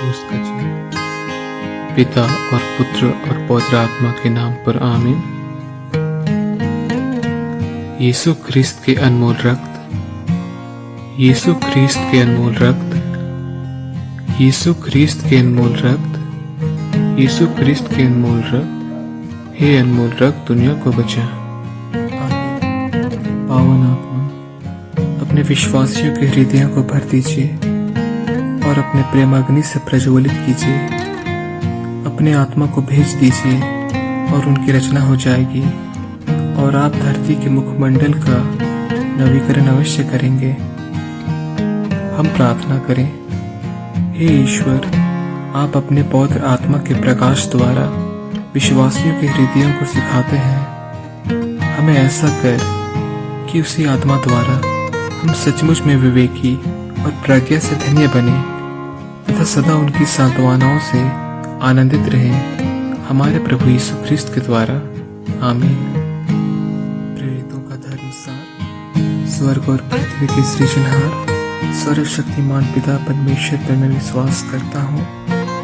क्रूस का चिन्ह। पिता और पुत्र और पवित्र आत्मा के नाम पर आमीन। यीशु ख्रिस्त के अनमोल रक्त, यीशु ख्रिस्त के अनमोल रक्त, यीशु ख्रिस्त के अनमोल रक्त, यीशु ख्रिस्त के अनमोल रक्त, हे अनमोल रक्त दुनिया को बचा। पावन आत्मा, अपने विश्वासियों के हृदयों को भर दीजिए और अपने प्रेमाग्नि से प्रज्वलित कीजिए। अपने आत्मा को भेज दीजिए और उनकी रचना हो जाएगी और आप धरती के मुखमंडल का नवीकरण अवश्य करेंगे। हम प्रार्थना करें। हे ईश्वर, आप अपने पवित्र आत्मा के प्रकाश द्वारा विश्वासियों के हृदयों को सिखाते हैं। हमें ऐसा कर कि उसी आत्मा द्वारा हम सचमुच में विवेकी और प्रज्ञा से धन्य बने तथा सदा उनकी सांत्वनाओं से आनंदित रहे, हमारे प्रभु यीशु ख्रिस्त के द्वारा। आमीन। प्रेरितों का धर्मसार। स्वर्ग और पृथ्वी के सृजनहार सर्वशक्तिमान पिता परमेश्वर पर मैं विश्वास करता हूँ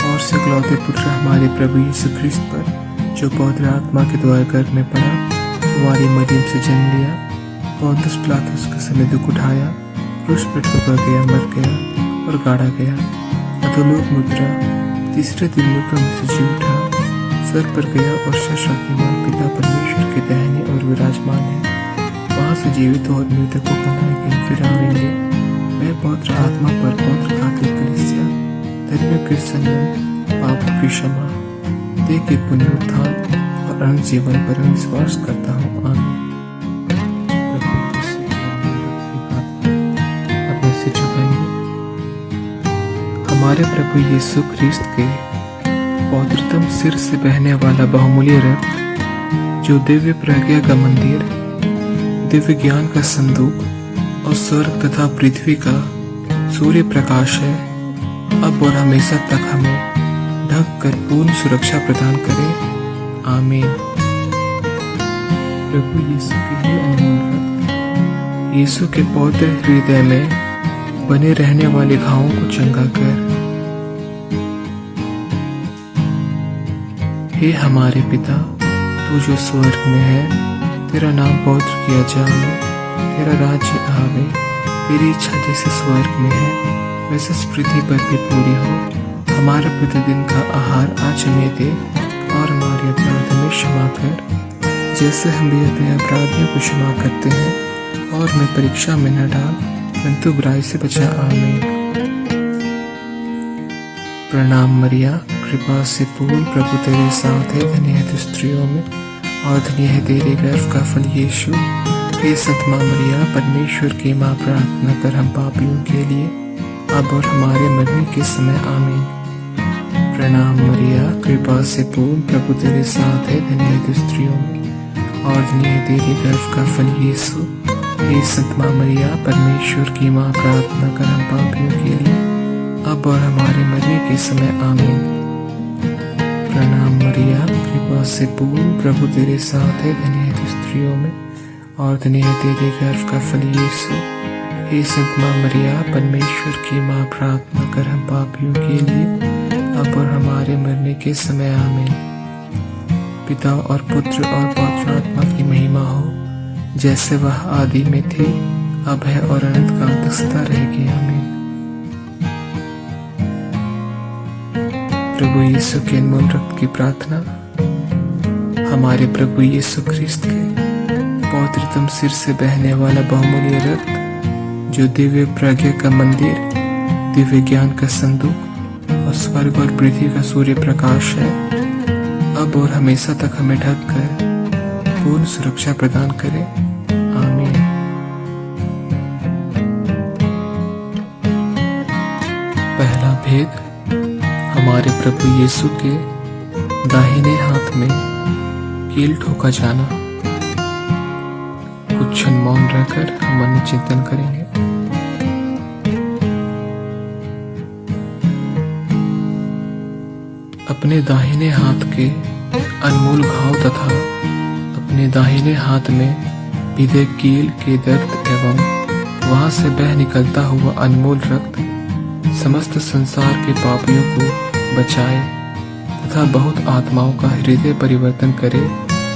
और सकलौते पुत्र हमारे प्रभु यीशु ख्रिस्त पर, जो पवित्र आत्मा के द्वारा गर्भ में पड़ा, कुंवारी मरियम से जन्म लिया, पोंतुस पिलातुस के समय दुख उठाया, क्रूस पर ठोका गया, मर गया और गाड़ा गया, अधोलोक में उतरा, तीसरे दिन मृतों में से जी उठा, स्वर्ग पर गया और सर्वशक्तिमान पिता परमेश्वर के दाहिने और विराजमान है। वहां से जीवित और मृतकों को न्याय फिर आएंगे। वह पवित्र आत्मा पर पवित्र कातिल कलीसिया, धर्मियों के संयम, पापों की क्षमा, देह के पुनरुत्थान और अनंत जीवन पर विश्वास करता हूँ। आमीन। अपने सिर झुकाएंगे। हमारे प्रभु यीशु ख्रिस्त के पवित्रतम सिर से बहने वाला बहुमूल्य रक्त, जो दिव्य प्रज्ञा का मंदिर, दिव्य ज्ञान का संदूक और स्वर्ग तथा पृथ्वी का सूर्य प्रकाश है, अब और हमेशा तक हमें ढक कर पूर्ण सुरक्षा प्रदान करे। आमीन। प्रभु यीशु के ही अनमोल रक्त, यीशु के पवित्र हृदय में बने रहने वाले घावों को चंगा कर। हे हमारे पिता, तू जो स्वर्ग में है, तेरा नाम पवित्र किया जाए, तेरा राज्य आवे, तेरी इच्छा जैसे स्वर्ग में है वैसे पृथ्वी पर भी पूरी हो। हमारा प्रतिदिन का आहार आज हमें दे और हमारे अपराध में क्षमा कर, जैसे हम भी अपने अपराधियों को क्षमा करते हैं, और मैं परीक्षा में न डाल परंतु बुराई से बचा। आमीन। प्रणाम मरिया, कृपा से पूर्ण प्रभु तेरे साथ है, धन्य है तू स्त्रियों में और धन्य है तेरे गर्भ का फल यीशु। हे संत मां मरिया, परमेश्वर की माँ, प्रार्थना कर हम पापियों के लिए अब और हमारे मरने के समय। आमीन। प्रणाम मरिया, कृपा से पूर्ण प्रभु तेरे साथ है, धन्य है तू स्त्रियों में और धन्य है तेरे गर्भ का फल यीशु। हे संत मां मरिया, परमेश्वर की माँ, प्रार्थना कर हम पापियों के लिए अब और हमारे मरने के समय। आमीन। प्रणाम मरिया, कृपा से पूर्ण प्रभु तेरे साथ है, धन्य है तू स्त्रियों में और धन्य है तेरे गर्भ का फल यीशु। हे संत मां मरिया, परमेश्वर की माँ, प्रार्थना कर हम पापियों के लिए अब और हमारे मरने के समय। आमीन। पिता और पुत्र और पवित्र आत्मा की महिमा हो, जैसे वह आदि में थी, अब है और अनंत काल तक सदा रहेगी। आमीन। प्रभु यीशु के अनमोल रक्त की प्रार्थना। हमारे प्रभु यीशु ख्रिस्त के पवित्रतम सिर से बहने वाला बहुमूल्य रक्त, जो दिव्य प्रज्ञा का मंदिर, दिव्य ज्ञान का संदूक और स्वर्ग और पृथ्वी का सूर्य प्रकाश है, अब और हमेशा तक हमें ढक कर पूर्ण सुरक्षा प्रदान करे। आमीन। पहला भेद, हमारे प्रभु यीशु के दाहिने हाथ में कील ठोका जाना। कुछ क्षण मौन रहकर हम मन चिंतन करेंगे। अपने दाहिने हाथ के अनमोल घाव तथा अपने दाहिने हाथ में बिधे कील के दर्द एवं वहां से बह निकलता हुआ अनमोल रक्त समस्त संसार के पापियों को बचाए तथा बहुत आत्माओं का हृदय परिवर्तन करे,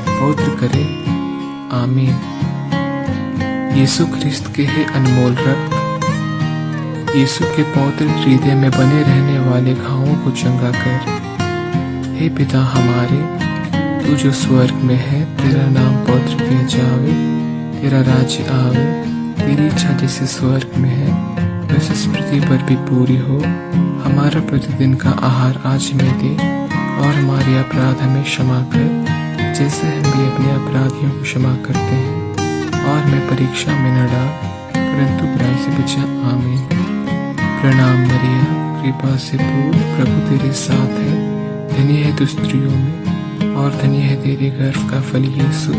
पवित्र करे। आमीन। यीशु ख्रिस्त के हे अनमोल रक्त, यीशु के पवित्र हृदय में बने रहने वाले घावों को चंगा कर। हे पिता हमारे, तू जो स्वर्ग में है, तेरा नाम पवित्र किया जावे, तेरा राज्य आवे, तेरी इच्छा जैसे स्वर्ग में है वैसे इस पृथ्वी पर भी पूरी हो। हमारा प्रतिदिन का आहार आज हमें दे और हमारे अपराध हमें क्षमा कर जैसे हम भी अपने अपराधियों को क्षमा करते हैं, और हमें परीक्षा में न डाल परंतु बुराई से बचा। आमीन। प्रणाम मरिया, कृपा से पूर्ण, प्रभु तेरे साथ है, धन्य है तू स्त्रियों में और धन्य है तेरे गर्भ का फल यीशु।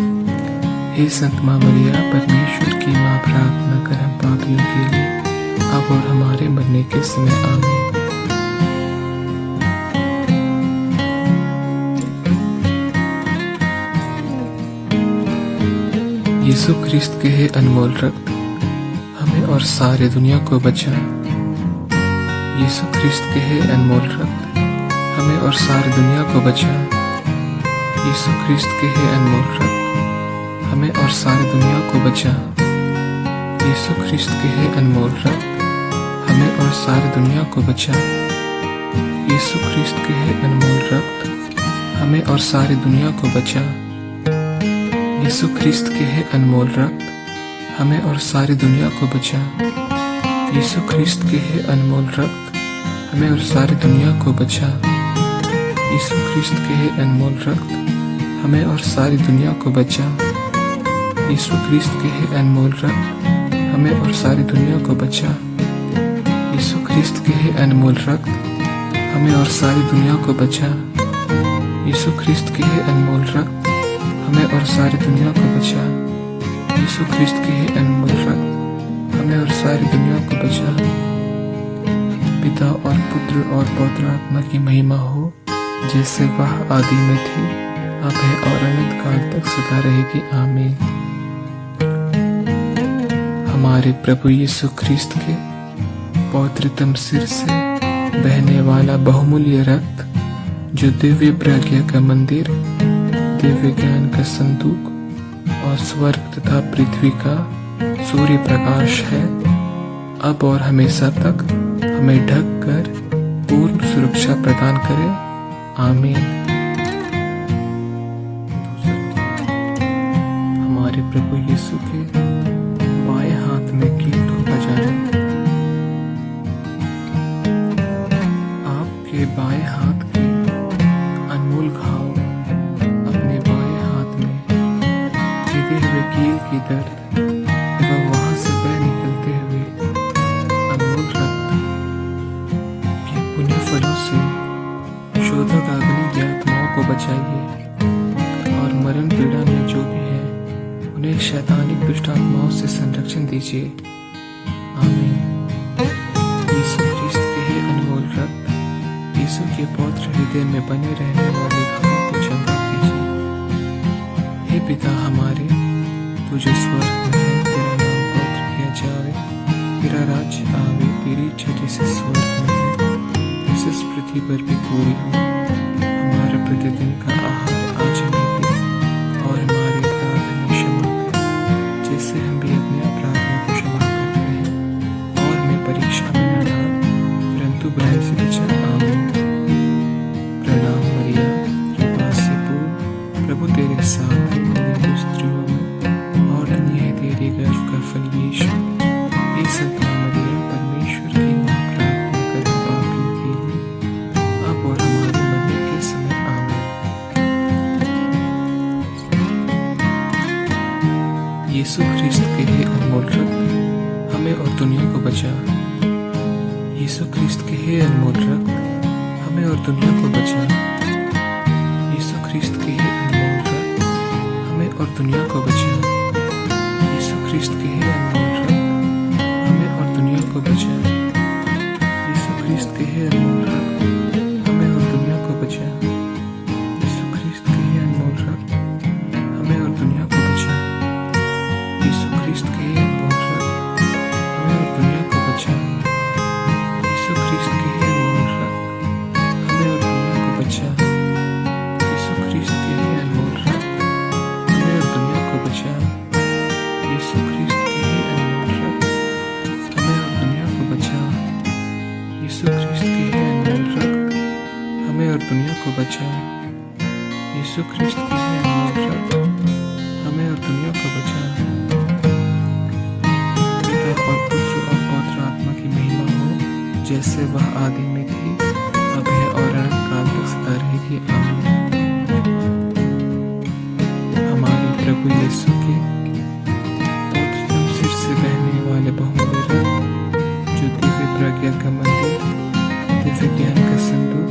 हे संत माँ मरिया, परमेश्वर की माँ, प्रार्थना कर हम पापियों के लिए अब और हमारे मरने के समय। आमीन। यीशु ख्रिस्त के हे अनमोल रक्त, हमें और सारे दुनिया को बचा। यीशु ख्रिस्त के हे अनमोल रक्त, हमें और सारी दुनिया को बचा। यीशु ख्रिस्त के हे अनमोल रक्त, हमें और सारी दुनिया को बचा। यीशु ख्रिस्त के हे अनमोल रक्त, हमें और सारी दुनिया को बचा। यीशु ख्रिस्त के हे अनमोल रक्त, हमें और सारी दुनिया को बचा। यीशु ख्रिस्त के हे अनमोल रक्त, हमें और सारी दुनिया को बचा। यीशु ख्रिस्त के हे अनमोल रक्त, हमें और सारी दुनिया को बचा। यीशु ख्रिस्त के हे अनमोल रक्त, हमें और सारी दुनिया को बचा। यीशु ख्रिस्त के हे अनमोल रक्त, हमें और सारी दुनिया को बचा। यीशु ख्रिस्त के हे अनमोल रक्त, हमें और सारी दुनिया को बचा। यीशु ख्रिस्त के हे अनमोल रक्त, हमें और सारी दुनिया को बचा। यीशु ख्रिस्त के हे अनमोल रक्त, हमें और सारी दुनिया को बचा। पिता और पुत्र और पवित्र आत्मा की महिमा हो, जैसे वह आदि में थी, अब है और अनंत काल तक सदा रहेगी। आमीन। हमारे प्रभु यीशु ख्रिस्त के पवित्रतम सिर से बहने वाला बहुमूल्य रक्त, जो दिव्य प्रज्ञा का मंदिर, दिव्य ज्ञान का संदूक और स्वर्ग तथा पृथ्वी का सूर्य प्रकाश है, अब और हमेशा तक हमें ढक कर पूर्ण सुरक्षा प्रदान करे। आमीन। हमारे प्रभु यीशु के बाएं हाथ में कील ढोका जाना। आपके बाएं हाथ के अनमोल घाव अपने बाएं हाथ में गिरे हुए कील की दर्द एवं वहां से बह निकलते हुए अनमोल रक्त के पुण्य फलों से शोधक अग्नि की आत्माओं को बचाइए, और मरण पीड़ा में जो भी है उन्हें शैतानिक दुष्ट आत्माओं से संरक्षण दीजिए। आमीन। यीशु ख्रिस्त के हे अनमोल रक्त, यीशु के पवित्र हृदय में बने रहने वाले घावों को चंगा कीजिए। हे पिता हमारे, तू जो स्वर्ग में है, तेरा नाम पवित्र किया जावे, तेरा राज्य आवे, तेरी इच्छा जैसे स्वर्ग में है वैसे इस पृथ्वी पर भी पूरी हो। हमारा प्रतिदिन का आहार आज हमें दे और हमारे अपराध हमें क्षमा कर जैसे हम भी अपने अपराधियों को क्षमा करते हैं, और हमें परीक्षा में न डाल परंतु बुराई से बचा। आमीन। प्रणाम मरिया, कृपा से पूर्ण, प्रभु तेरे साथ है, धन्य है स्त्रियों में और धन्य है तेरे गर्भ का फल यीशु। हे संत माँ मरिया, परमेश्वर की माँ, प्रार्थना कर पापियों के लिए अब और हमारे मरने के समय। आमीन। यीशु ख्रिस्त के हे अनमोल रक्त, हमें और दुनिया को बचा। यीशु ख्रिस्त के हे अनमोल रक्त, हमें और दुनिया को बचा। यीशु ख्रिस्त के हे अनमोल रक्त, हमें और दुनिया को बचा। यीशु ख्रिस्त के हे अनमोल रक्त, हमें और दुनिया को बचा। यीशु ख्रिस्त के हे अनमोल रक्त, हमें और दुनिया को बचा। यीशु ख्रिस्त के हे अनमोल रक्त, हमें और दुनिया को बचा। यीशु ख्रिस्त के हे अनमोल रक्त, हमें और दुनिया को बचा। यीशु ख्रिस्त यीशु ख्रिस्त के हे अनमोल रक्त हमें और दुनिया को बचाए। यीशु ख्रिस्त के हे अनमोल रक्त हमें और दुनिया को बचाए। पिता और पुत्र और पवित्र आत्मा की महिमा हो, जैसे वह आदि में थी, अब है और अनंत काल तक सदा रहेगी। आमीन। हमारे प्रभु यीशु के पवित्रतम सिर से बहने वाले बहुमूल्य रक्त, जो दिव्य प्रज्ञा का मंदिर, दिव्य ज्ञान का संदूक,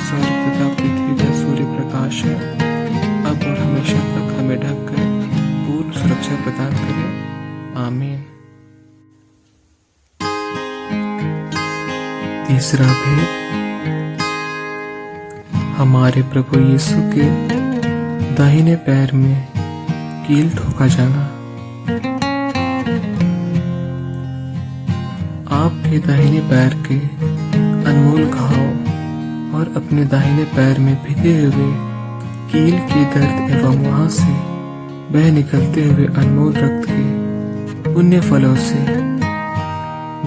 स्वर्ग तथा पृथ्वी का सूर्य प्रकाश है, अब और हमेशा तक हमें ढक कर पूर्ण सुरक्षा प्रदान करे। आमीन। तीसरा भेद, हमारे प्रभु यीशु के दाहिने पैर में कील ठोका जाना। आपके दाहिने पैर के अनमोल घाव और अपने दाहिने पैर में भिगे हुए कील के दर्द एवं वहां से बह निकलते हुए अनमोल रक्त के पुण्य फलों से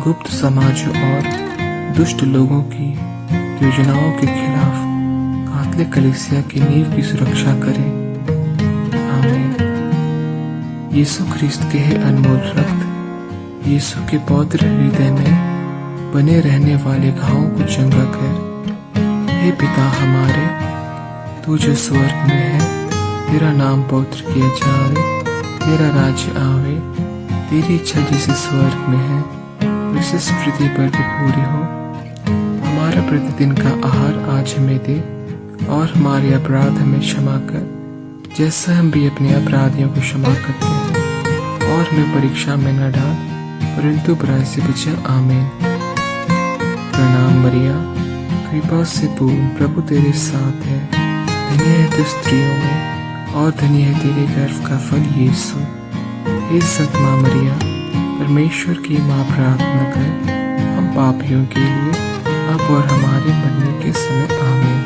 गुप्त समाजों और दुष्ट लोगों की योजनाओं के खिलाफ कातले कलीसिया की नींव की सुरक्षा करें। आमीन। यीशु ख्रिस्त के हे अनमोल रक्त यीशु के पवित्र हृदय में बने रहने वाले घावों को चंगा कर। हे पिता हमारे, तू जो स्वर्ग में है, तेरा नाम पवित्र किया जाए, तेरा राज्य आवे, तेरी इच्छा जैसे स्वर्ग में है वैसे इस पृथ्वी पर भी पूरी हो। हमारा प्रतिदिन का आहार आज हमें दे, और हमारे अपराध हमें क्षमा कर, जैसा हम भी अपने अपराधियों को क्षमा करते हैं, और हमें परीक्षा में न डाल, परंतु बुराई से बचा। आमीन। प्रणाम मरिया, कृपा से पूर्ण, प्रभु तेरे साथ है, धन्य है तू स्त्रियों में, और धन्य है तेरे गर्भ का फल यीशु। हे संत माँ मरिया, परमेश्वर की माँ, प्रार्थना कर हम पापियों के लिए, अब और हमारे मरने के समय। आमीन।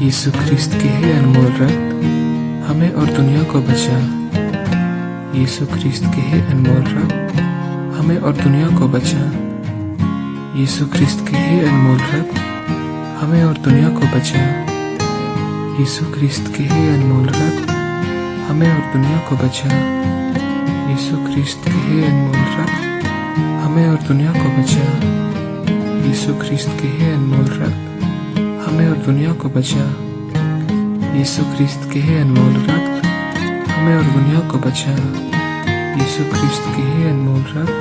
यीशु ख्रिस्त के हे अनमोल रक्त हमें और दुनिया को बचा। यीशु ख्रिस्त के हे अनमोल रक्त हमें और दुनिया को बचा। यीशु ख्रिस्त के हे अनमोल रक्त हमें और दुनिया को बचा। यीशु ख्रिस्त के हे अनमोल रक्त हमें और दुनिया को बचा। यीशु ख्रिस्त के हे अनमोल रक्त हमें और दुनिया को बचा। यीशु ख्रिस्त के हे अनमोल रक्त हमें और दुनिया को बचा। यीशु ख्रिस्त के हे अनमोल रक्त हमें और दुनिया को बचा। यीशु ख्रिस्त के हे अनमोल रक्त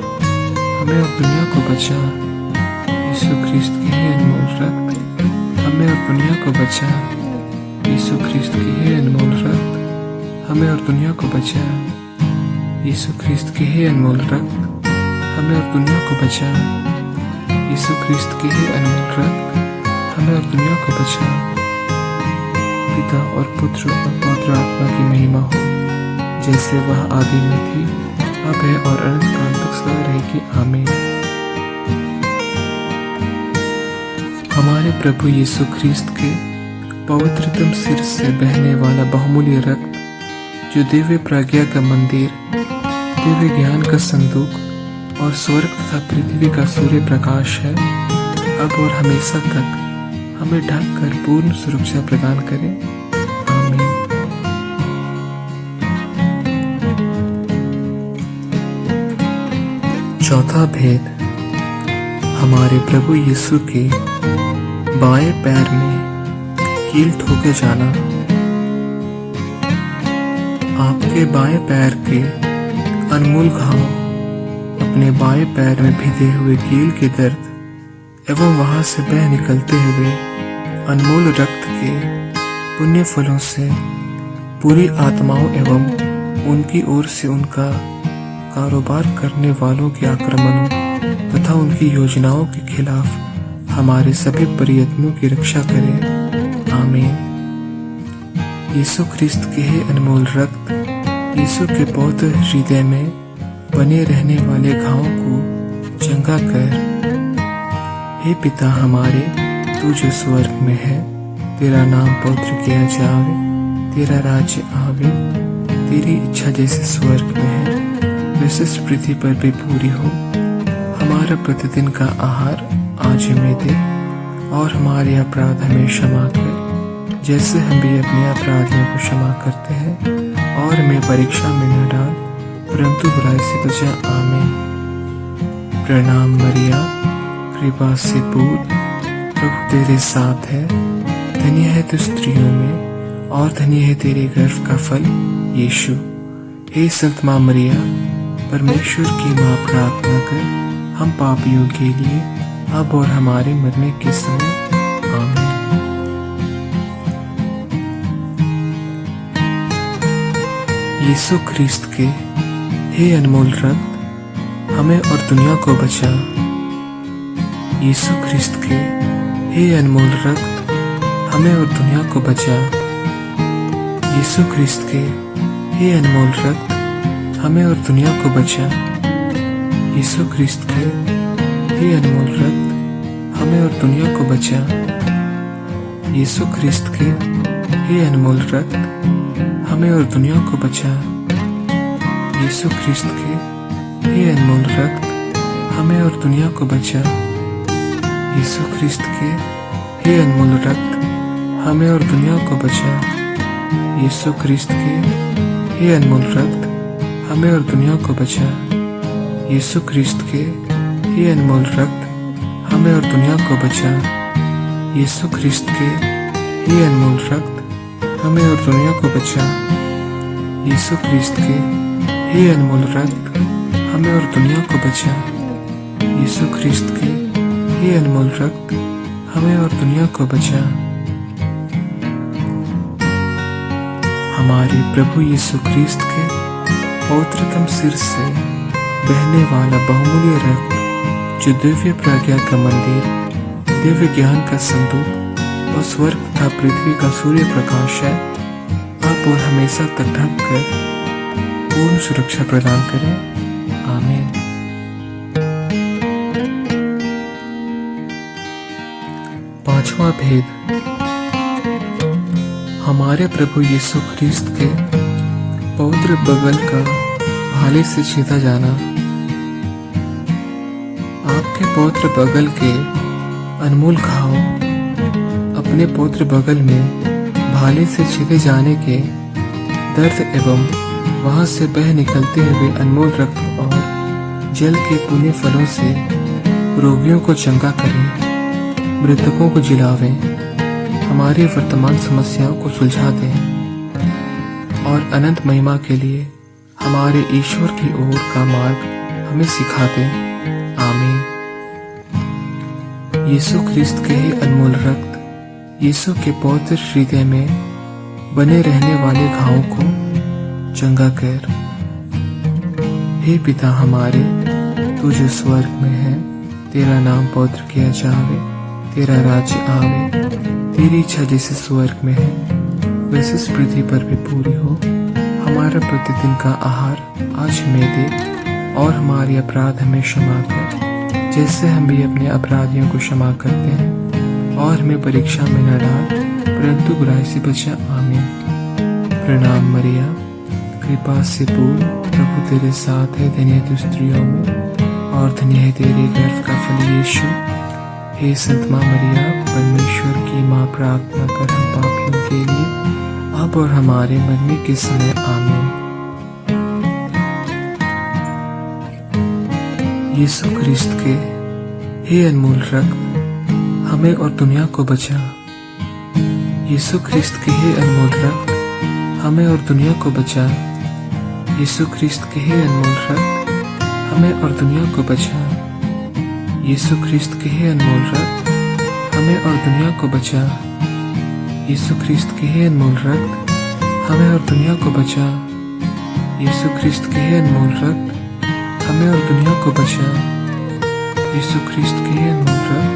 हमें और दुनिया को बचा। यीशु ख्रिस्त के हे अनमोल रक्त हमें और दुनिया को बचा। यीशु ख्रिस्त के हे अनमोल रक्त हमें और दुनिया को बचा। यीशु ख्रिस्त के हे अनमोल रक्त हमें और दुनिया को बचा। यीशु ख्रिस्त के हे अनमोल रक्त हमें और दुनिया को बचा। पिता और पुत्र और पवित्र आत्मा की महिमा हो, जैसे वह आदि में थी, अब है और अनंत काल तक सदा रहेगी। आमीन। हमारे प्रभु यीशु ख्रिस्त के पवित्रतम सिर से बहने वाला बहुमूल्य रक्त, जो दिव्य प्रज्ञा का मंदिर, दिव्य ज्ञान का संदूक और स्वर्ग तथा पृथ्वी का सूर्य प्रकाश है, अब और हमेशा तक हमें ढक कर पूर्ण सुरक्षा प्रदान करे। आमीन। चौथा भेद, हमारे प्रभु यीशु के बाएं पैर में कील ठोके जाना। आपके बाएं पैर के अनमोल घाव, अपने बाएं पैर में भिदे हुए कील के दर्द एवं वहां से बह निकलते हुए अनमोल रक्त के पुण्य फलों से पूरी आत्माओं एवं उनकी ओर से उनका कारोबार करने वालों के आक्रमणों तथा उनकी योजनाओं के खिलाफ हमारे सभी प्रयत्नों की रक्षा करें। आमीन। यीशु ख्रिस्त के हे अनमोल रक्त यीशु के पवित्र हृदय में बने रहने वाले घावों को चंगा कर। हे पिता हमारे, तू जो स्वर्ग में है, तेरा नाम पवित्र किया जावे, तेरा राज्य आवे, तेरी इच्छा जैसे स्वर्ग में है वैसे इस पृथ्वी पर भी पूरी हो। हमारा प्रतिदिन का आहार आज हमें दे और हमारे अपराध हमें क्षमा कर जैसे हम भी अपने अपराधियों को क्षमा करते हैं। और हमें परीक्षा में न डाल परंतु बुराई से बचा। आमीन। प्रणाम मरिया, कृपा से पूर्ण, प्रभु तेरे साथ है। धन्य है तू स्त्रियों में और धन्य है तेरे गर्भ का फल यीशु। हे संत माँ मरिया, परमेश्वर की माँ, प्रार्थना कर हम पापियों के लिए अब और हमारे मरने के समय। आमीन। यीशु ख्रिस्त के हे अनमोल रक्त हमें और दुनिया को बचा। यीशु ख्रिस्त के हे अनमोल रक्त हमें और दुनिया को बचा। यीशु ख्रिस्त के हे अनमोल रक्त हमें और दुनिया को बचा। यीशु ख्रिस्त के हे अनमोल रक्त हमें और दुनिया को बचा। यीशु ख्रिस्त के हे अनमोल रक्त हमें और दुनिया को बचा। यीशु ख्रिस्त के हे अनमोल रक्त हमें और दुनिया को बचा। यीशु ख्रिस्त के हे अनमोल रक्त हमें और दुनिया को बचा। यीशु ख्रिस्त के हे अनमोल रक्त हमें और दुनिया को बचा। यीशु ख्रिस्त के हे अनमोल रक्त हमें और दुनिया को बचा। यीशु ख्रिस्त के हे अनमोल रक्त हमें और दुनिया को बचा। यीशु ख्रिस्त के हे अनमोल रक्त हमें और दुनिया को बचा। यीशु ख्रिस्त के हे अनमोल रक्त हमें और दुनिया को बचा। हमारे प्रभु यीशु ख्रिस्त के पवित्रतम सिर से बहने वाला बहुमूल्य रक्त जो दिव्य प्रज्ञा का मंदिर, दिव्य ज्ञान का संदूक और स्वर्ग तथा पृथ्वी का सूर्य प्रकाश है, आप और हमेशा तक ढक कर पूर्ण सुरक्षा प्रदान करें। आमीन। पांचवा भेद, हमारे प्रभु यीशु ख्रिस्त के पवित्र बगल का भाले से छेदा जाना। आपके पवित्र बगल के अनमोल घाव अपने पवित्र बगल में भाले से छेदे जाने के दर्द एवं वहां से बह निकलते हुए अनमोल रक्त और जल के पुण्य फलों से रोगियों को चंगा करें, मृतकों को जिलावें, हमारी वर्तमान समस्याओं को सुलझा दें और अनंत महिमा के लिए हमारे ईश्वर की ओर का मार्ग हमें सिखा दें। आमीन। यीशु ख्रिस्त के ही अनमोल रक्त यीशु के पवित्र हृदय में बने रहने वाले घावों को चंगा कर। हे पिता हमारे, तू जो स्वर्ग में है, तेरा नाम पवित्र किया जावे, तेरा राज्य आवे, तेरी इच्छा जैसे स्वर्ग में है वैसे इस पृथ्वी पर भी पूरी हो। हमारा प्रतिदिन का आहार आज हमें दे और हमारे अपराध हमें क्षमा कर जैसे हम भी अपने अपराधियों को क्षमा करते हैं। और हमें परीक्षा में न डाल परंतु बुराई से बचा। आमीन। प्रणाम मरिया, कृपा से पूर्ण, प्रभु तेरे साथ है। धन्य तू स्त्रियों में और धन्य है तेरे गर्भ का फल यीशु। हे संत माँ मरिया, परमेश्वर की माँ, प्रार्थना कर हम पापियों के लिए अब और हमारे मरने के समय। आमीन। यीशु ख्रिस्त के हे अनमोल रक्त हमें और दुनिया को बचा। यीशु ख्रिस्त के हे अनमोल रक्त हमें और दुनिया को बचा। यीशु ख्रिस्त के हे अनमोल रक्त हमें और दुनिया को बचा। यीशु ख्रिस्त के हे अनमोल रक्त हमें और दुनिया को बचा। यीशु ख्रिस्त के हे अनमोल रक्त हमें और दुनिया को बचा। यीशु ख्रिस्त के हे अनमोल रक्त हमें और दुनिया को बचा। यीशु ख्रिस्त के हे अनमोल रक्त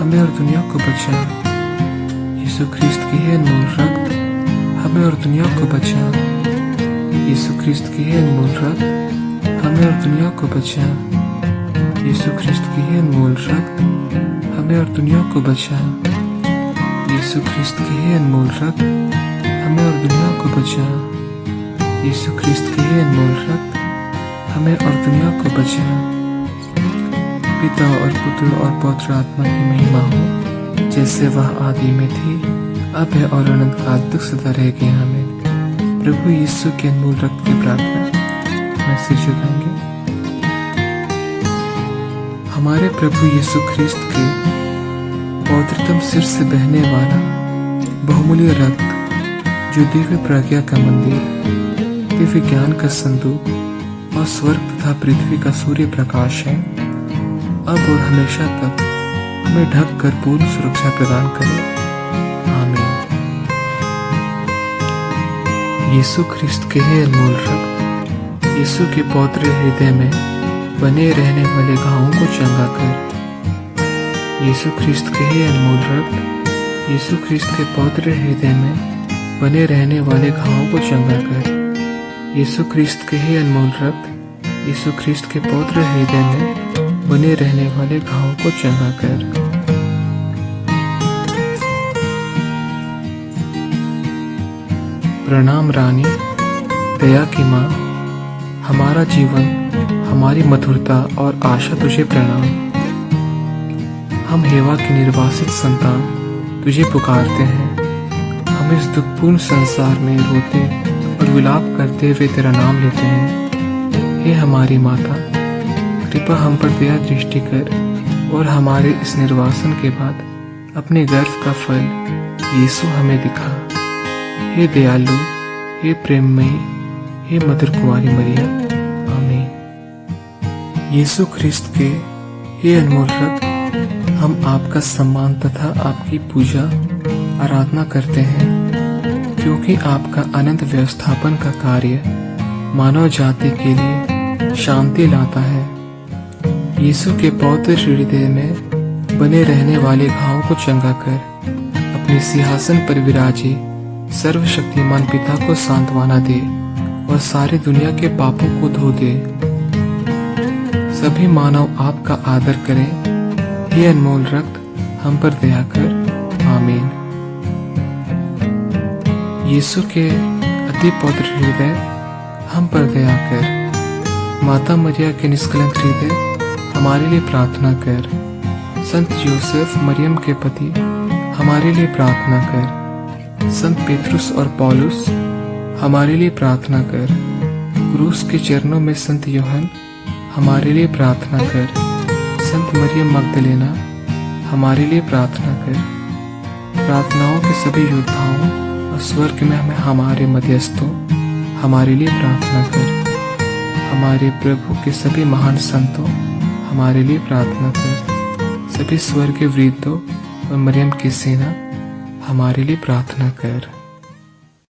हमें और दुनिया को बचा। यीशु ख्रिस्त के हे अनमोल रक्त हमें और दुनिया को बचा। यीशु ख्रिस्त के हे अनमोल रक्त हमें और दुनिया को बचा। यीशु ख्रिस्त के हे अनमोल रक्त हमें और दुनिया को बचा। यीशु ख्रिस्त के हे अनमोल रक्त हमें और दुनिया को बचा। यीशु ख्रिस्त के ही अनमोल रक्त हमें और दुनिया को बचा। पिता और पुत्र और पवित्र आत्मा की महिमा हो, जैसे वह आदि में थी, अब है और अनंत काल तक सदा रहेगी। आमीन। प्रभु यीशु के अनमोल रक्त की प्रार्थना में सिर झुकाएंगे। हमारे प्रभु यीशु ख्रिस्त के पवित्रतम सिर से बहने वाला बहुमूल्य रक्त, जो दिव्य प्रज्ञा का मंदिर, दिव्य ज्ञान का संदूक और स्वर्ग तथा पृथ्वी का सूर्य प्रकाश है, अब और हमेशा तक हमें ढक कर पूर्ण सुरक्षा प्रदान करे। आमीन। यीशु ख्रिस्त के ही अनमोल रक्त यीशु के पवित्र हृदय में बने रहने वाले घावों को चंगा कर। यीशु ख्रिस्त के ही अनमोल रक्त यीशु ख्रिस्त के पवित्र हृदय में बने रहने वाले घावों को चंगा कर। यीशु ख्रिस्त के ही अनमोल रक्त यीशु ख्रिस्त के पवित्र हृदय में बने रहने वाले घावों को चंगा कर। प्रणाम रानी, दया की माँ, हमारा जीवन, हमारी मधुरता और आशा तुझे प्रणाम। हम हेवा की निर्वासित संतान तुझे पुकारते हैं। हम इस दुखपूर्ण संसार में रोते और विलाप करते हुए तेरा नाम लेते हैं। हे हमारी माता, कृपा हम पर दया दृष्टि कर और हमारे इस निर्वासन के बाद अपने गर्व का फल यीशु हमें दिखा। हे दयालु, हे प्रेममयी, हे मधुर कुंवारी मरियम। आमीन। यीशु ख्रिस्त के हे अनमोल रक्त हम आपका सम्मान तथा आपकी पूजा आराधना करते हैं, क्योंकि आपका अनंत व्यवस्थापन का कार्य मानव जाति के लिए शांति लाता है। यीशु के पवित्र हृदय में बने रहने वाले घावों को चंगा कर अपने सिंहासन पर विराजे सर्वशक्तिमान पिता को सांत्वना दे और सारी दुनिया के पापों को धो दे। सभी मानव आपका आदर करें। हे अनमोल रक्त हम पर दया कर। आमीन। यीशु के अति पवित्र हृदय हम पर दया कर। माता मरिया के निष्कलंक हृदय हमारे लिए प्रार्थना कर। संत योसेफ मरियम के पति हमारे लिए प्रार्थना कर। संत पेतरुस और पौलुस हमारे लिए प्रार्थना कर। क्रूस के चरणों में संत यूहन्ना हमारे लिए प्रार्थना कर। संत मरियम मगदलेना हमारे लिए प्रार्थना कर। प्रार्थनाओं के सभी योद्धाओं और स्वर्ग में हमें हमारे मध्यस्थों हमारे लिए प्रार्थना कर। हमारे प्रभु के सभी महान संतों हमारे लिए प्रार्थना कर। सभी स्वर्गीय वृद्धों और मरियम की सेना हमारे लिए प्रार्थना कर।